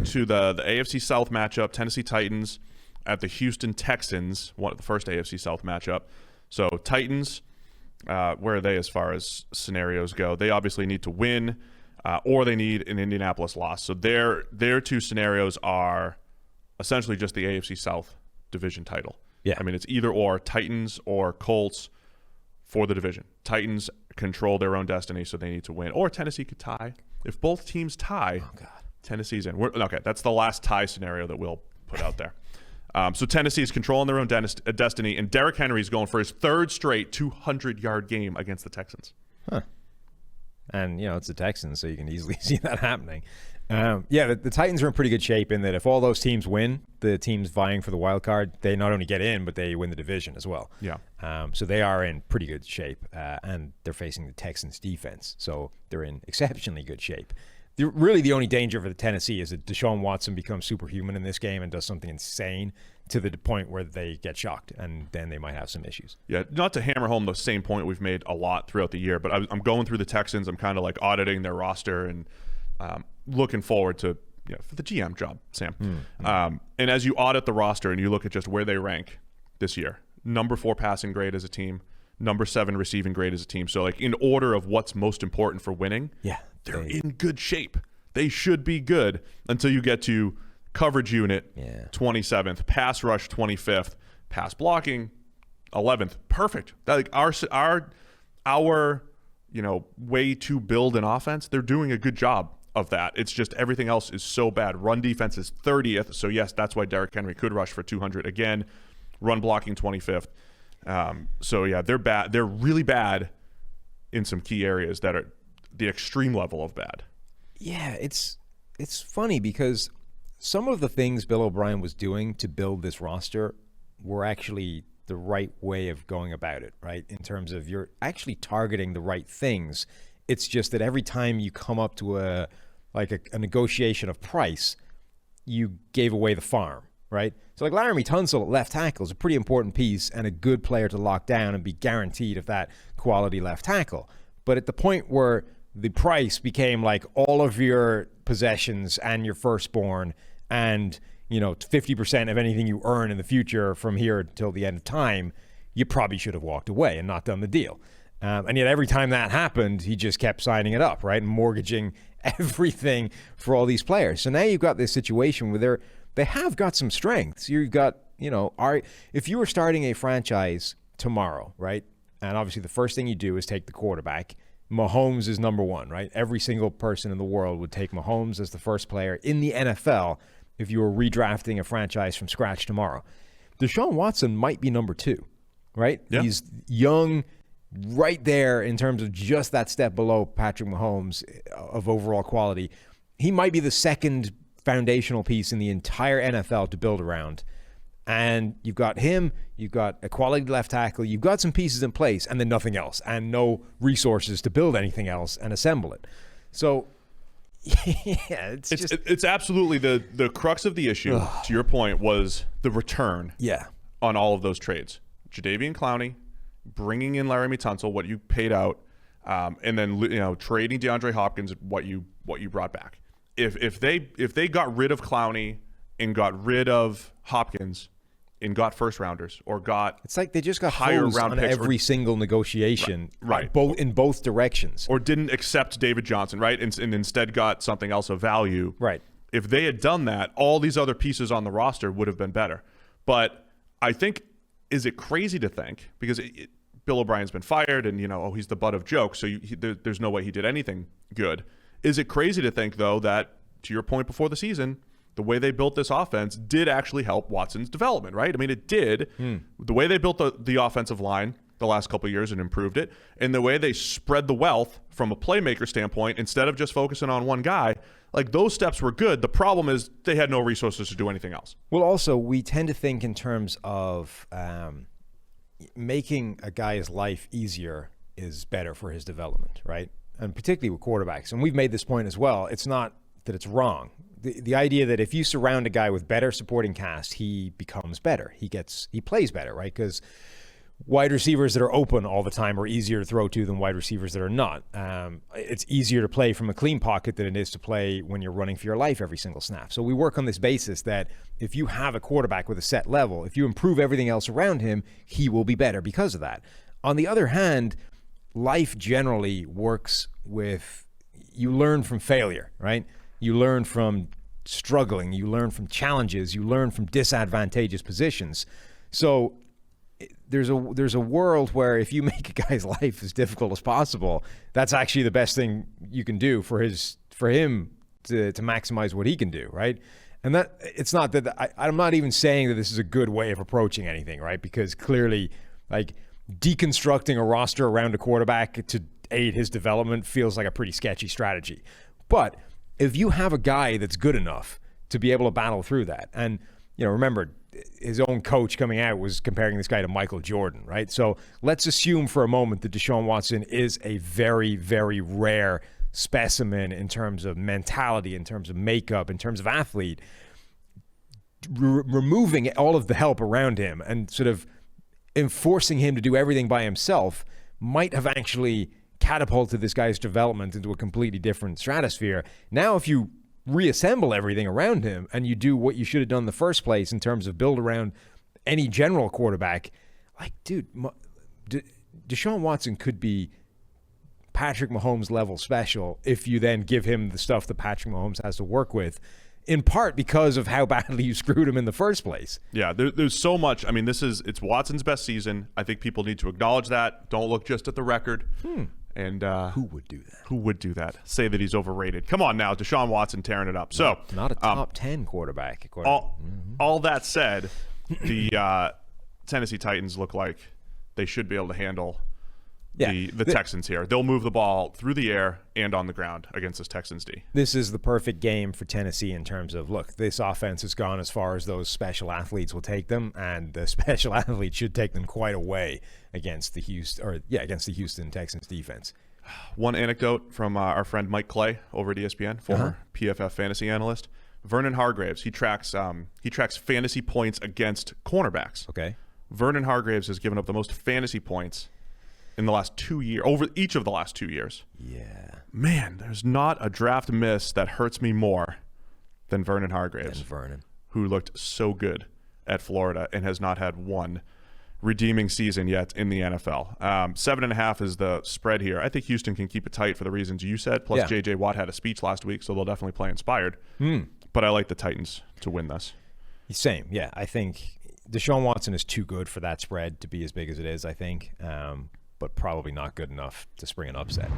to the AFC South matchup, Tennessee Titans at the Houston Texans, the first AFC South matchup. So Titans, where are they as far as scenarios go? They obviously need to win, or they need an Indianapolis loss. So their two scenarios are essentially just the AFC South division title. Yeah. I mean, it's either or, Titans or Colts for the division. Titans control their own destiny, so they need to win. Or Tennessee could tie. If both teams tie, Tennessee's in. Okay, that's the last tie scenario that we'll put out there. So Tennessee is controlling their own destiny, and Derrick Henry is going for his third straight 200-yard game against the Texans. Huh. And, it's the Texans, so you can easily see that happening. The Titans are in pretty good shape in that if all those teams win, the teams vying for the wild card, they not only get in, but they win the division as well. Yeah. So they are in pretty good shape, and they're facing the Texans defense, so they're in exceptionally good shape. Really, the only danger for the Tennessee is that Deshaun Watson becomes superhuman in this game and does something insane to the point where they get shocked, and then they might have some issues. Yeah, not to hammer home the same point we've made a lot throughout the year, but I'm going through the Texans. I'm kind of like auditing their roster and looking forward to for the GM job, Sam. And as you audit the roster and you look at just where they rank this year, number 4 passing grade as a team, number 7 receiving grade as a team. So like in order of what's most important for winning, they're in good shape. They should be good until you get to coverage unit 27th, pass rush 25th, pass blocking 11th. Perfect. That, like our way to build an offense, they're doing a good job of that. It's just everything else is so bad. Run defense is 30th. So yes, that's why Derrick Henry could rush for 200 again. Run blocking 25th. So yeah, they're bad. They're really bad in some key areas that are the extreme level of bad. Yeah, it's funny because some of the things Bill O'Brien was doing to build this roster were actually the right way of going about it, right? In terms of you're actually targeting the right things. It's just that every time you come up to a negotiation of price, you gave away the farm, right? So like Laramie Tunsil at left tackle is a pretty important piece and a good player to lock down and be guaranteed of that quality left tackle. But at the point where the price became like all of your possessions and your firstborn and 50% of anything you earn in the future from here until the end of time, you probably should have walked away and not done the deal. And yet every time that happened, he just kept signing it up, right? And mortgaging everything for all these players. So now you've got this situation where they have got some strengths. You've got, if you were starting a franchise tomorrow, right? And obviously the first thing you do is take the quarterback. Mahomes is number one, right? Every single person in the world would take Mahomes as the first player in the NFL if you were redrafting a franchise from scratch tomorrow. Deshaun Watson might be number 2, right? Yeah. He's young, right there in terms of just that step below Patrick Mahomes of overall quality. He might be the second foundational piece in the entire NFL to build around. And you've got him, you've got a quality left tackle, you've got some pieces in place, and then nothing else, and no resources to build anything else and assemble it. So, yeah, it's absolutely the crux of the issue, to your point, was the return on all of those trades. Jadeveon Clowney, bringing in Laramie Tunsil, what you paid out, and then trading DeAndre Hopkins, what you brought back. If they got rid of Clowney and got rid of Hopkins and got first rounders or got it's like they just got higher hosed round on picks every single negotiation, right. In both directions, or didn't accept David Johnson, right, and instead got something else of value, right. If they had done that, all these other pieces on the roster would have been better. But I think, is it crazy to think, because Bill O'Brien's been fired and he's the butt of jokes, so there's no way he did anything good. Is it crazy to think though that, to your point before the season, the way they built this offense did actually help Watson's development, right? I mean, it did. The way they built the offensive line the last couple of years and improved it, and the way they spread the wealth from a playmaker standpoint, instead of just focusing on one guy, like those steps were good. The problem is they had no resources to do anything else. Well, also, we tend to think in terms of making a guy's life easier is better for his development, right? And particularly with quarterbacks. And we've made this point as well. It's not that it's wrong. The idea that if you surround a guy with better supporting cast, he becomes better. He plays better, right? Because wide receivers that are open all the time are easier to throw to than wide receivers that are not. It's easier to play from a clean pocket than it is to play when you're running for your life every single snap. So we work on this basis that if you have a quarterback with a set level, if you improve everything else around him, he will be better because of that. On the other hand, life generally works with, you learn from failure, right? You learn from struggling, you learn from challenges, you learn from disadvantageous positions. So there's a world where if you make a guy's life as difficult as possible, that's actually the best thing you can do for him to maximize what he can do, right? And that it's not that I'm not even saying that this is a good way of approaching anything, right? Because clearly, like, deconstructing a roster around a quarterback to aid his development feels like a pretty sketchy strategy. But if you have a guy that's good enough to be able to battle through that, and remember, his own coach coming out was comparing this guy to Michael Jordan, right? So let's assume for a moment that Deshaun Watson is a very, very rare specimen in terms of mentality, in terms of makeup, in terms of athlete. Removing all of the help around him and sort of enforcing him to do everything by himself might have actually catapulted this guy's development into a completely different stratosphere. Now, if you reassemble everything around him and you do what you should have done in the first place in terms of build around any general quarterback, like, dude, Deshaun Watson could be Patrick Mahomes level special if you then give him the stuff that Patrick Mahomes has to work with, in part because of how badly you screwed him in the first place. Yeah, there's so much. I mean, it's Watson's best season. I think people need to acknowledge that. Don't look just at the record. And who would do that? Who would do that? Say that he's overrated. Come on now, Deshaun Watson tearing it up. So not a top 10 quarterback. All that said, the Tennessee Titans look like they should be able to handle the Texans here. They'll move the ball through the air and on the ground against this Texans D. This is the perfect game for Tennessee in terms of, look, this offense has gone as far as those special athletes will take them, and the special athletes should take them quite a way against the Houston Texans defense. One anecdote from our friend Mike Clay over at ESPN, former PFF fantasy analyst. Vernon Hargreaves, he tracks fantasy points against cornerbacks. Okay. Vernon Hargreaves has given up the most fantasy points in the last 2 years, over each of the last 2 years. Yeah. Man, there's not a draft miss that hurts me more than Vernon Hargreaves, who looked so good at Florida and has not had one redeeming season yet in the NFL. 7.5 is the spread here. I think Houston can keep it tight for the reasons you said. Plus, J.J. Watt had a speech last week, so they'll definitely play inspired. But I like the Titans to win this. Same, yeah. I think Deshaun Watson is too good for that spread to be as big as it is, I think. But probably not good enough to spring an upset.